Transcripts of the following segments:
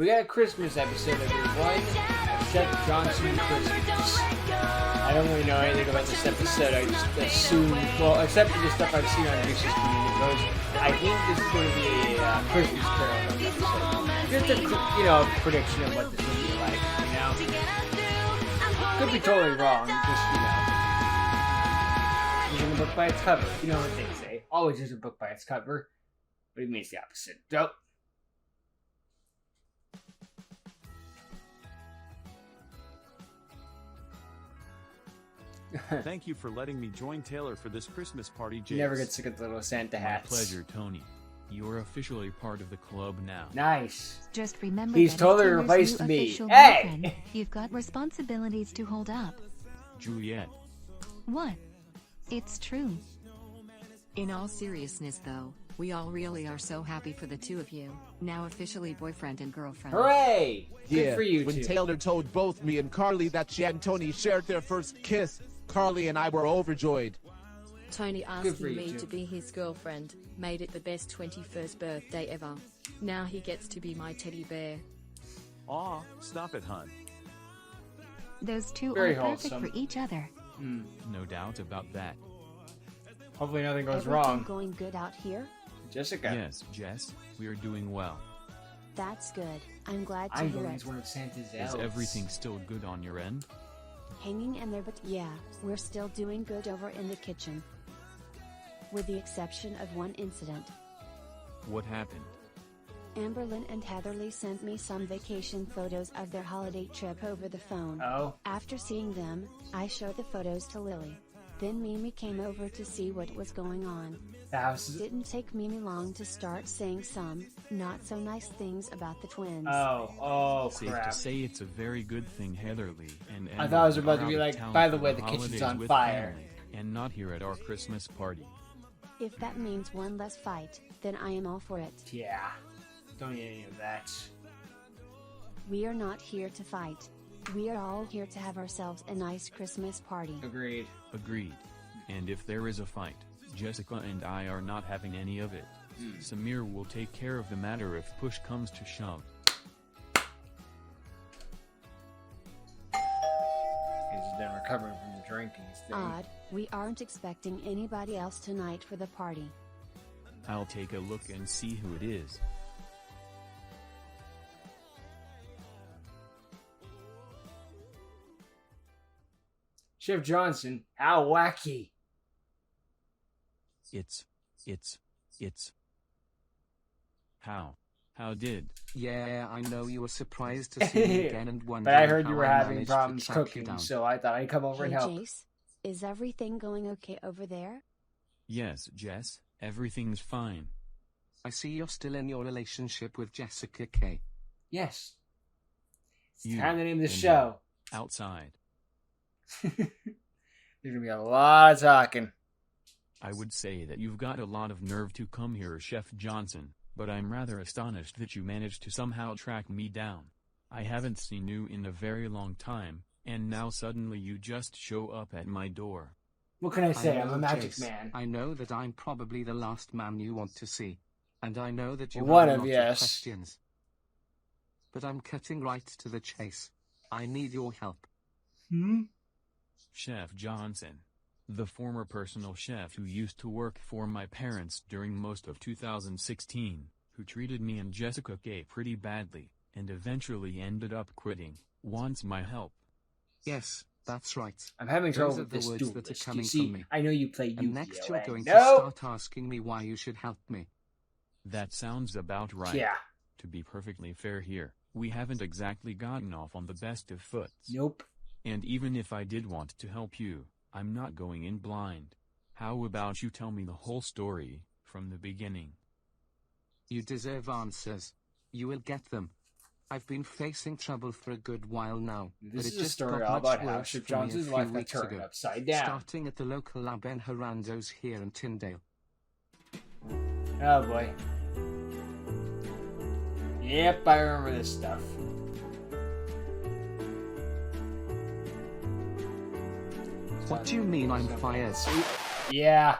We got a Christmas episode, everyone. Chef Johnson Christmas. I don't really know anything about this episode. I just assume, well, except for the stuff I've seen on Jace's community post, I think this is going to be a Christmas Carol episode. Just a, prediction of what this will be like, Could be totally wrong, just, judging a book by its cover. You know what they say. Always judge a book by its cover. But it means the opposite. So, Thank you for letting me join Taylor for this Christmas party, Jace. Never get sick of the little Santa hats. My pleasure, Tony. You're officially part of the club now. Nice. Just remember he's that totally Taylor's replaced new me. official Hey! boyfriend, you've got responsibilities to hold up. Juliet. What? It's true. In all seriousness though, we all really are so happy for the two of you, now officially boyfriend and girlfriend. Hooray! Good Yeah, for you when two. Taylor told both me and Carly that she and Tony shared their first kiss, Carly and I were overjoyed. Tony Good asking for you me two. to be his girlfriend, made it the best 21st birthday ever. Now he gets to be my teddy bear. Aw, stop it, hun. Those two Very are perfect wholesome. for each other. No doubt about that. Hopefully nothing goes Everything wrong. going good out here? Jessica. Yes, Jess, we are doing well. That's good. I'm glad to I'm hear going it. as one of Santa's Is elves. everything still good on your end? Hanging in there, but yeah, we're still doing good over in the kitchen. With the exception of one incident. What happened? Amberlyn and Heatherly sent me some vacation photos of their holiday trip over the phone. Oh. After seeing them, I showed the photos to Lily. Then Mimi came over to see what was going on. The house is... Didn't take Mimi long to start saying some, not so nice things about the twins. Oh, Safe crap. to say it's a very good thing Heatherly and I thought it was Emily about to are be out of like, town by the for way, the kitchen's holidays on with fire. family, and not here at our Christmas party. If that means one less fight, then I am all for it. Yeah. Don't need any of that. We are not here to fight. We are all here to have ourselves a nice Christmas party. Agreed. Agreed. And if there is a fight, Jessica and I are not having any of it. Samir will take care of the matter if push comes to shove. He's been recovering from the drinking thing. Odd, we aren't expecting anybody else tonight for the party. I'll take a look and see who it is. Chef Johnson, how wacky. It's. How did? Yeah, I know you were surprised to see me again and wondered But I heard you how were I having managed to problems track you cooking, down. so I thought I'd come over Hey and help. Jace, is everything going okay over there? Yes, Jess, everything's fine. I see you're still in your relationship with Jessica K. Yes. It's You time to name the and show. Outside. There's gonna be a lot of talking. I would say that you've got a lot of nerve to come here, Chef Johnson, but I'm rather astonished that you managed to somehow track me down. I haven't seen you in a very long time, and now suddenly you just show up at my door. What can I say? I I'm know, a magic Jace, man. I know that I'm probably the last man you want to see. And I know that you One have of a lot yes. of questions. But I'm cutting right to the chase. I need your help. Chef Johnson. The former personal chef who used to work for my parents during most of 2016, who treated me and Jessica K pretty badly, and eventually ended up quitting, wants my help. Yes, that's right. I'm having trouble Those are with the this words that are duelist. You coming see, from me. I know you play Yu-Gi-Oh! And next you're going to No! start asking me why you should help me. That sounds about right. Yeah. To be perfectly fair here, we haven't exactly gotten off on the best of foots. Nope. And even if I did want to help you, I'm not going in blind. How about you tell me the whole story, from the beginning? You deserve answers. You will get them. I've been facing trouble for a good while now, This but is it a just story got all much about how worse Chef for me a Johnson's few life got weeks turned ago, upside down. starting at the local La Ben Harando's here in Tyndale. Oh boy. Yep, I remember this stuff. What do you mean I'm fired? Yeah.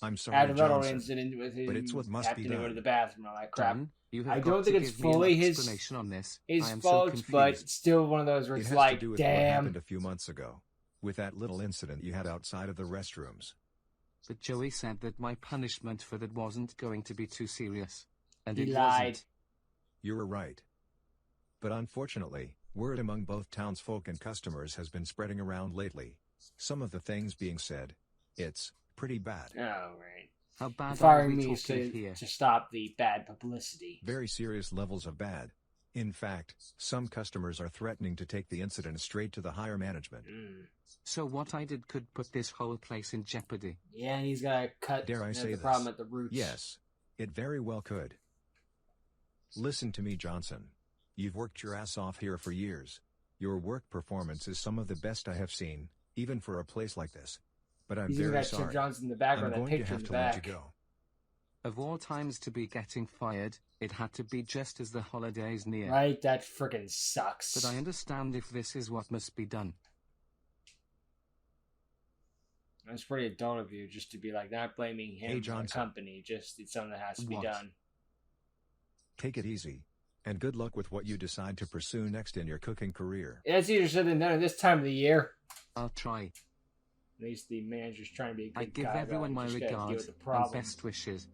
I'm Had sorry, a little Johnson, incident with him but it's what must be having to go to done. the bathroom and all that crap. Done? You have I got don't to think it's give me an fully explanation on this. his I am so fault, but confused. it's still one of those where It it's has like, to do with what damn. happened a few months ago, with that little incident you had outside of the restrooms. But Joey said that my punishment for that wasn't going to be too serious. And He it lied. wasn't. You were right. But unfortunately, word among both townsfolk and customers has been spreading around lately. Some of the things being said, it's pretty bad. Oh, right. How bad are Firing we me talking here? to stop the bad publicity. Very serious levels of bad. In fact, some customers are threatening to take the incident straight to the higher management. So what I did could put this whole place in jeopardy. Yeah, and he's got to cut Dare I say the this? problem at the roots. Yes, it very well could. Listen to me, Johnson. You've worked your ass off here for years. Your work performance is some of the best I have seen, even for a place like this. But I'm He's even very got Chip sorry. Johnson in the background, I'm that going to picture in have the to let back. you go. Of all times to be getting fired, it had to be just as the holidays near. Right? That frickin' sucks. But I understand if this is what must be done. It's pretty adult of you just to be like, not blaming him Hey, or the Johnson. company, just it's something that has to be What? done. Take it easy. And good luck with what you decide to pursue next in your cooking career. It's easier said than done at this time of the year. I'll try. At least the manager's trying to be a good I give guy, everyone but my just gotta deal regards with the and problem. best wishes.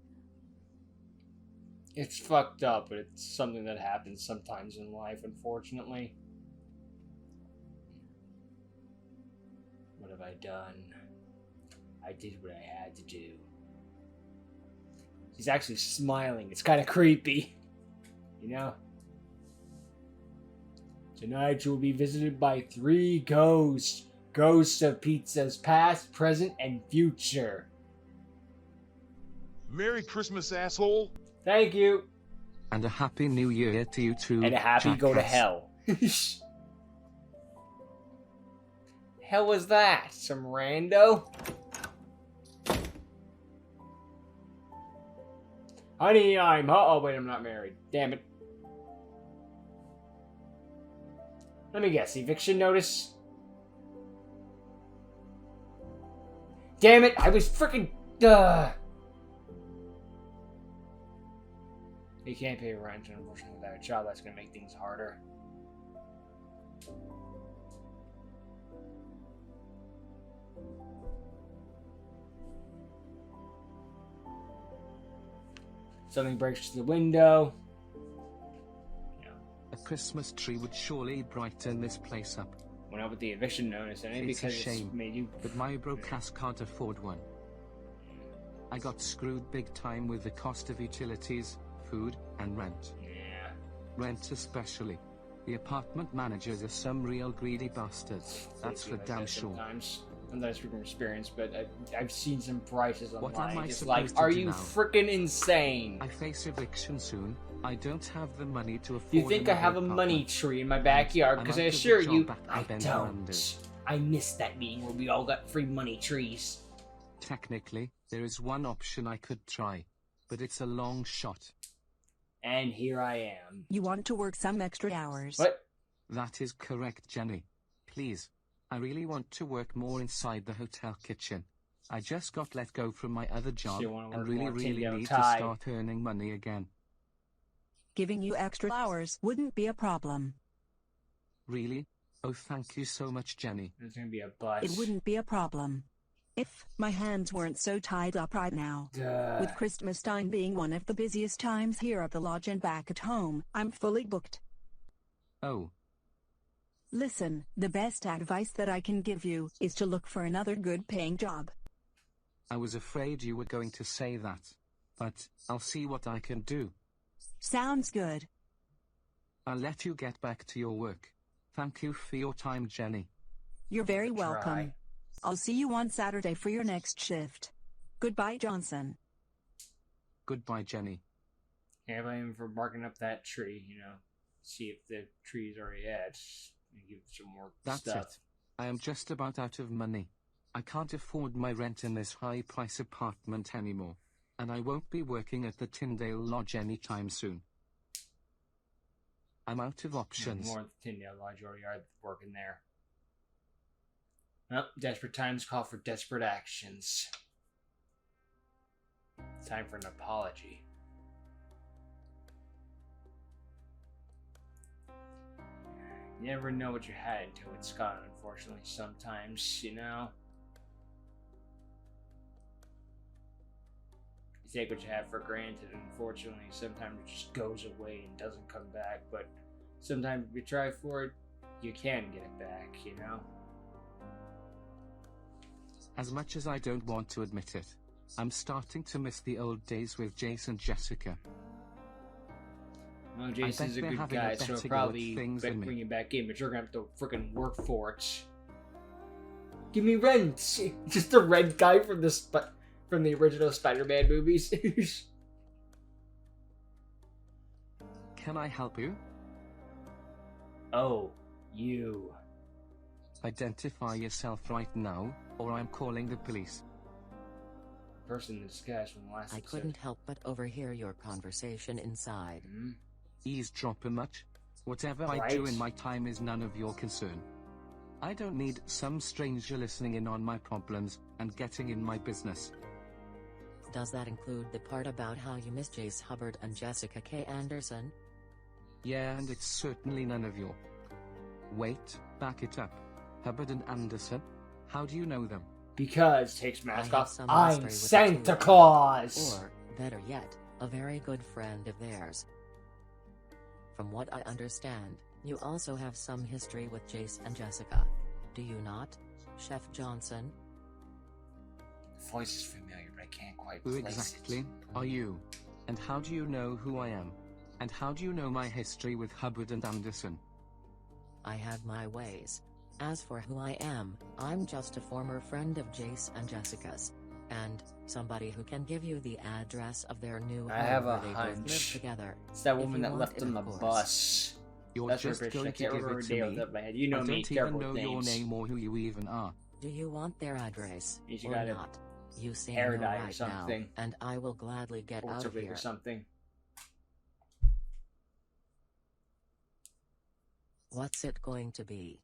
It's fucked up, but it's something that happens sometimes in life, unfortunately. What have I done? I did what I had to do. He's actually smiling. It's kind of creepy. You know? Tonight you will be visited by 3 ghosts. Ghosts of pizzas past, present, and future. Merry Christmas, asshole. Thank you. And a happy new year to you too. And a happy go to jackass. hell. Hell was that? Some rando? Honey, I'm... Oh, wait, I'm not married. Damn it. Let me guess. Eviction notice? Damn it, I was freaking... You can't pay rent, unfortunately, without a job. That's going to make things harder. Something breaks through the window. A Christmas tree would surely brighten this place up. Went out with the eviction notice, and It's a because shame, it's made you... but my broke ass can't afford one. I got screwed big time with the cost of utilities, food, and rent. Yeah. Rent especially. The apartment managers are some real greedy bastards. That's for damn sure. Sometimes from experience, but I've seen some prices What online. am I Just supposed like, are to do you now? freaking insane? I face eviction soon. I don't have the money to afford. Do you think I have a another money apartment. tree in my backyard? I'm Because I out of the assure job you, back I up and don't. around. I missed that meeting where we all got free money trees. Technically, there is one option I could try, but it's a long shot. And here I am. You want to work some extra hours. What? That is correct, Jenny. Please. I really want to work more inside the hotel kitchen. I just got let go from my other job you wanna work and really more Tingo need Thai. to start earning money again. Giving you extra hours wouldn't be a problem. Really? Oh, thank you so much, Jenny. There's gonna be a bus. It wouldn't be a problem. If my hands weren't so tied up right now. Duh. With Christmas time being one of the busiest times here at the lodge and back at home, I'm fully booked. Oh. Listen, the best advice that I can give you is to look for another good paying job. I was afraid you were going to say that. But I'll see what I can do. Sounds good. I'll let you get back to your work. Thank you for your time, Jenny. You're very Try. welcome. I'll see you on Saturday for your next shift. Goodbye, Johnson. Goodbye, Jenny. Yeah, but even for marking up that tree, you know, see if the tree's already at, and give it some more That's stuff. it. I am just about out of money. I can't afford my rent in this high-price apartment anymore. And I won't be working at the Tyndale Lodge anytime soon. I'm out of options. More at the Tyndale Lodge, you already are working there. Well, desperate times call for desperate actions. Time for an apology. You never know what you had until it's gone, unfortunately, sometimes, you know? You take what you have for granted, and unfortunately, sometimes it just goes away and doesn't come back, but sometimes if you try for it, you can get it back, you know? As much as I don't want to admit it, I'm starting to miss the old days with Jace and Jessica. Well, Jason's a they're good having a guy, so better he'll go at probably things than me. bring you back in, but you're gonna have to freaking work for it. Give me rent! Just the red guy from the original Spider-Man movies. Can I help you? Oh, you. Identify yourself right now, or I'm calling the police. Person in disguise from the last I episode. couldn't help but overhear your conversation inside. Eavesdropper much? Whatever I Right. do in my time is none of your concern. I don't need some stranger listening in on my problems and getting in my business. Does that include the part about how you miss Jace Hubbard and Jessica K. Anderson? Yeah, and it's certainly none of your. Wait, back it up. Hubbard and Anderson? How do you know them? Because, takes mask I have off, some I'm history with the Santa two of them. Claus! Or, better yet, a very good friend of theirs. From what I understand, you also have some history with Jace and Jessica. Do you not, Chef Johnson? The voice is familiar, but I can't quite Who place exactly it. are you? And how do you know who I am? And how do you know my history with Hubbard and Anderson? I have my ways. As for who I am, I'm just a former friend of Jace and Jessica's. And, somebody who can give you the address of their new I home have where a they both live hunch. together. It's that If woman you that want left it, on the of course. bus. You're That's her just bitch. I going can't to give remember her it to name off me. the top of my head. You know I me, don't careful even know with your things. name or who you even are. Do you want their address, You or got a not? You say hair no dye or right something. now, and I will gladly get Or out of wig here. or something. What's it going to be?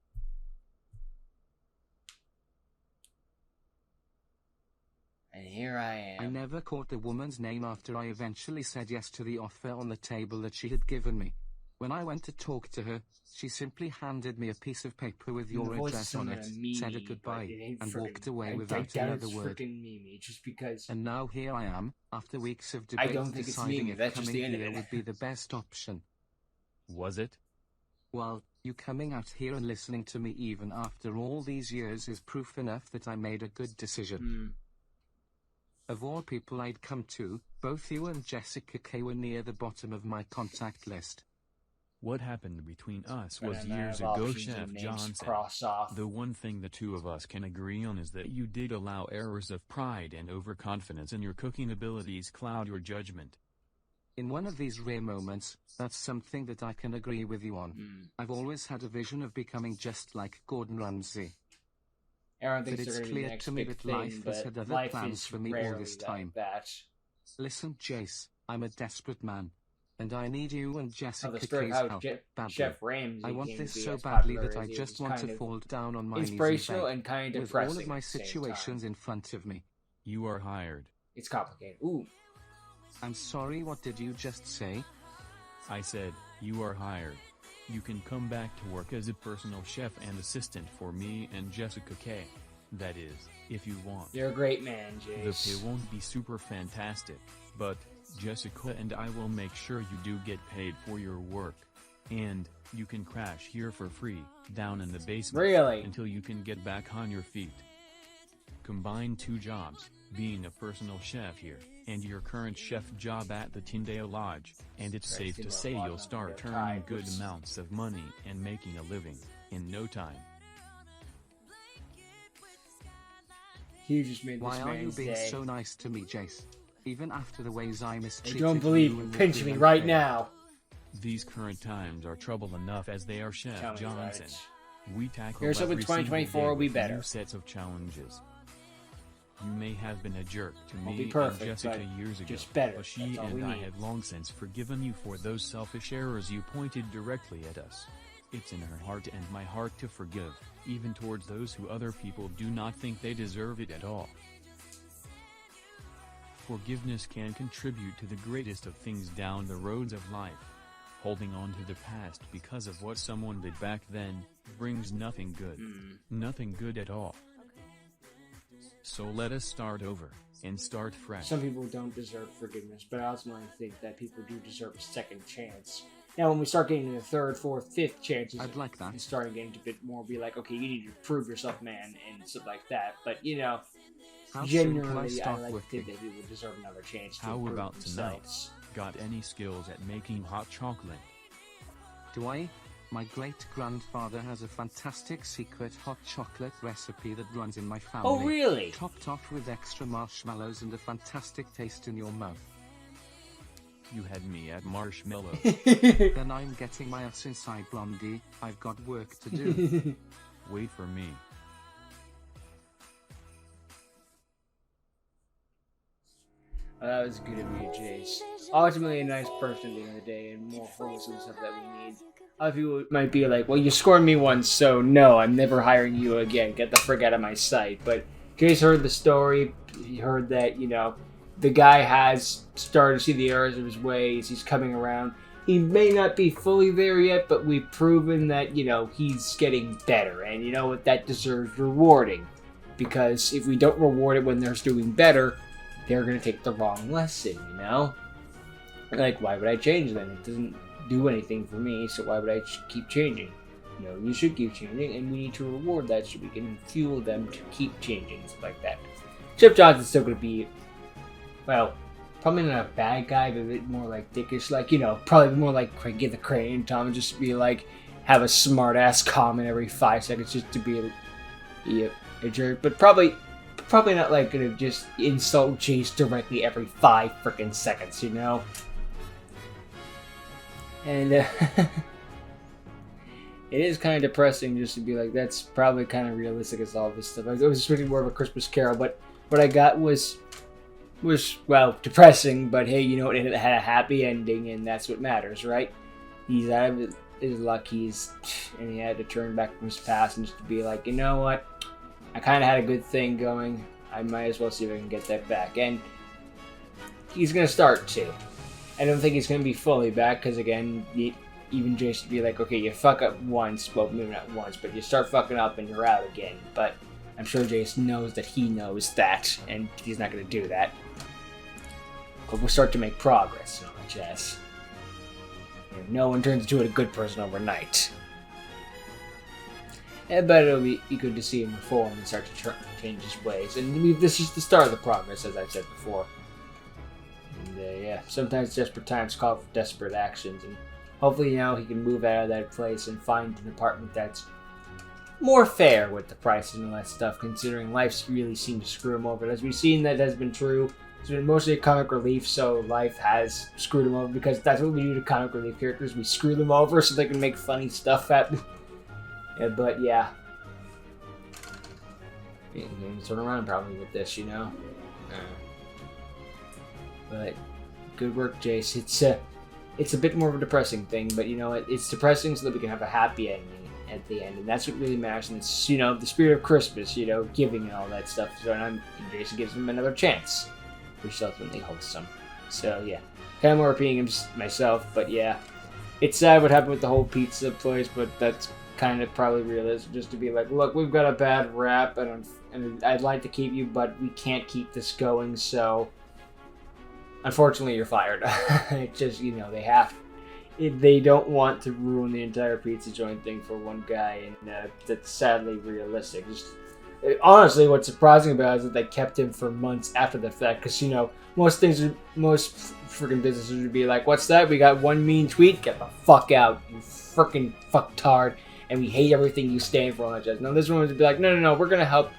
And here I I am. never caught the woman's name after I eventually said yes to the offer on the table that she had given me. When I went to talk to her, she simply handed me a piece of paper with The your voice is address on similar it, to Mimi, said a but goodbye, it ain't and frickin'- walked away I without doubt another it's word. frickin' Mimi, just because. And now here I am, after weeks of I debate, don't think it's deciding Mimi, if that's just coming the here internet. would be the best option. Was it? Well, you coming out here and listening to me even after all these years is proof enough that I made a good decision. Of all people I'd come to, both you and Jessica K were near the bottom of my contact list. What happened between us But was I might years have ago, options Chef and names Johnson. cross off. The one thing the two of us can agree on is that you did allow errors of pride and overconfidence in your cooking abilities cloud your judgment. In one of these rare moments, that's something that I can agree with you on. I've always had a vision of becoming just like Gordon Ramsay. Aaron But thinks it's they're gonna be clear the next to me big that thing, life has but had other life plans is for me all rarely this like time. that. Listen, Jace, I'm a desperate man. And I need you and How Jessica the story K's of how help, badly. Chef Ramsay I want came this to be so as badly popular that I as he just is want kind to of fall down on my knees and inspirational beg, and kind of with all depressing of my at the same situations time. in front of me. You are hired. It's complicated. Ooh. I'm sorry, what did you just say? I said, you are hired. You can come back to work as a personal chef and assistant for me and Jessica K. That is, if you want. You're a great man, The Jace. pay won't be super fantastic, but Jessica and I will make sure you do get paid for your work. And you can crash here for free, down in the basement, Really? until you can get back on your feet. Combine two jobs, being a personal chef here, and your current chef job at the Tyndale Lodge, and it's safe to say you'll start earning good amounts of money and making a living, in no time. You just made this Why are you man's being day. so nice to me, Jace? Even after the ways I I mistreated don't believe you you. and Pinch was me being right unfair. now. These current times are trouble enough as they are, Chef Tell me about Johnson. it. We tackle Here's hoping every single 2024 day will be with better. new sets of challenges. You may have been a jerk to Won't me be perfect, and Jessica but years ago, just better. but she That's all we and I need. have long since forgiven you for those selfish errors you pointed directly at us. It's in her heart and my heart to forgive, even towards those who other people do not think they deserve it at all. Forgiveness can contribute to the greatest of things down the roads of life. Holding on to the past because of what someone did back then brings nothing good. Nothing good at all. So let us start over and start fresh. Some people don't deserve forgiveness, but I ultimately think that people do deserve a second chance. Now, when we start getting to the third, fourth, fifth chances, I'd like that. It's starting getting a bit more be like, okay, you need to prove yourself, man, and stuff like that. But, you know, How soon generally, can I I start like to working? think that people deserve another chance to How prove about tonight? themselves. Got any skills at making hot chocolate? Do I? My great-grandfather has a fantastic secret hot chocolate recipe that runs in my family. Oh, really? Topped off with extra marshmallows and a fantastic taste in your mouth. You had me at marshmallow. Then I'm getting my ass inside, Blondie. I've got work to do. Wait for me. That was good of you, Jace. Ultimately, a nice person at the end of the day, and more wholesome stuff that we need. Other people might be like, well, you scored me once, so no, I'm never hiring you again. Get the frick out of my sight. But Jace heard the story. He heard that, you know, the guy has started to see the errors of his ways. He's coming around. He may not be fully there yet, but we've proven that, you know, he's getting better. And you know what? That deserves rewarding. Because if we don't reward it when they're doing better, they're going to take the wrong lesson, you know? Like, why would I change then? It doesn't do anything for me, so why would I keep changing? No, you should keep changing, and we need to reward that so we can fuel them to keep changing, stuff like that. Chef Johnson's still going to be, well, probably not a bad guy, but a bit more like dickish, like, you know, probably more like Get the Crane Tom, and just be like, have a smart-ass comment every 5 seconds just to be a jerk, but probably not like gonna just insult Jace directly every 5 freaking seconds, you know? And it is kind of depressing just to be like, that's probably kind of realistic as all this stuff. It was just really more of a Christmas Carol, but what I got was well, depressing, but hey, you know what, it had a happy ending, and that's what matters, right? He's out of his luck, and he had to turn back from his past and just to be like, you know what? I kind of had a good thing going. I might as well see if I can get that back. And he's going to start to. I don't think he's going to be fully back because, again, even Jace would be like, okay, you fuck up once. Well, maybe not once, but you start fucking up and you're out again. But I'm sure Jace knows that he knows that, and he's not going to do that. But we'll start to make progress, Jess. No one turns into a good person overnight. But it'll be good to see him reform and start to change his ways. And this is the start of the progress, as I've said before. And yeah, sometimes desperate times call for desperate actions. And hopefully, you know, he can move out of that place and find an apartment that's more fair with the prices and all that stuff, considering life's really seemed to screw him over. As we've seen, that has been true. It's been mostly a comic relief, so life has screwed him over, because that's what we do to comic relief characters. We screw them over so they can make funny stuff at but yeah. You can turn around probably with this, you know? But good work, Jace. It's a bit more of a depressing thing, but you know, it's depressing so that we can have a happy ending at the end, and that's what really matters. And it's, you know, the spirit of Christmas, you know, giving and all that stuff. So and Jason gives him another chance, which is ultimately wholesome. So yeah, kind of more repeating myself, but yeah, it's sad what happened with the whole pizza place, but that's kind of probably realistic, just to be like, look, we've got a bad rap, and I'd like to keep you, but we can't keep this going, so unfortunately you're fired. It's just, you know, they don't want to ruin the entire pizza joint thing for one guy, and that's sadly realistic. Honestly, what's surprising about it is that they kept him for months after the fact, because, you know, most freaking businesses would be like, what's that? We got one mean tweet? Get the fuck out, you freaking fucktard, and we hate everything you stand for. Now this one would be like, no, we're going to help,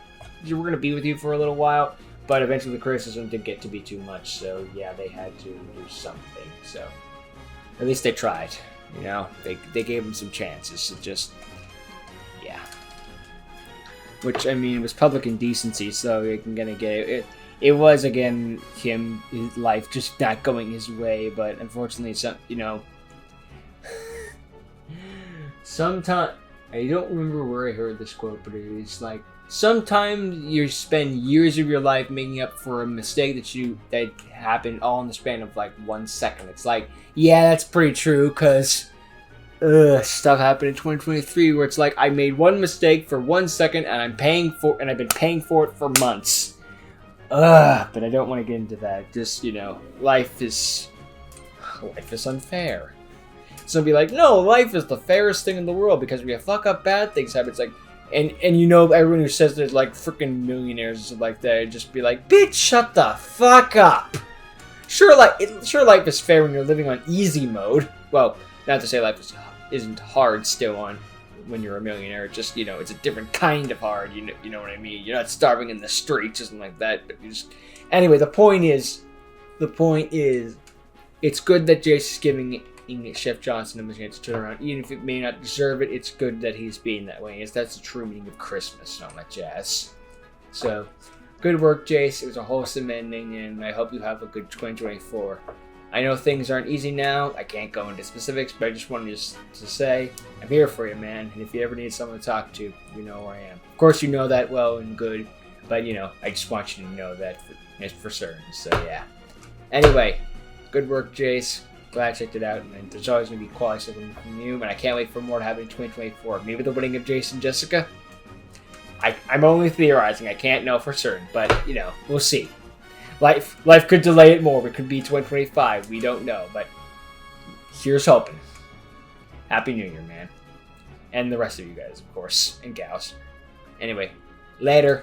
we're going to be with you for a little while, but eventually the criticism did get to be too much, so yeah, they had to do something, so at least they tried, you know, they gave him some chances, so just, yeah. Which, I mean, it was public indecency, so you're gonna get it. It was, again, his life just not going his way, but unfortunately, you know, sometimes, I don't remember where I heard this quote, but it was like, sometimes you spend years of your life making up for a mistake that happened all in the span of like 1 second. It's like, yeah, that's pretty true, because stuff happened in 2023 where it's like I made one mistake for 1 second and I've been paying for it for months. But I don't want to get into that. Just, life is unfair. So be like, no, life is the fairest thing in the world because we fuck up bad things happen. It's like, and everyone who says there's like freaking millionaires and stuff like that, just be like, bitch, shut the fuck up. Sure, life is fair when you're living on easy mode. Well, not to say life isn't hard still on when you're a millionaire. It's just, it's a different kind of hard. You know what I mean? You're not starving in the streets or something like that. But anyway, the point is, it's good that Jace is giving Chef Johnson a chance to turn around. Even if it may not deserve it, it's good that he's being that way. That's the true meaning of Christmas and all that jazz. So, good work, Jace. It was a wholesome ending, and I hope you have a good 2024. I know things aren't easy now. I can't go into specifics, but I just wanted to say I'm here for you, man. And if you ever need someone to talk to, you know where I am. Of course, you know that well and good, but I just want you to know that for certain. So yeah. Anyway, good work, Jace. Glad I checked it out, and there's always going to be quality stuff from you, and I can't wait for more to happen in 2024. Maybe the wedding of Jace and Jessica? I'm only theorizing. I can't know for certain, but, we'll see. Life could delay it more. It could be 2025. We don't know, but here's hoping. Happy New Year, man. And the rest of you guys, of course, and gals. Anyway, later.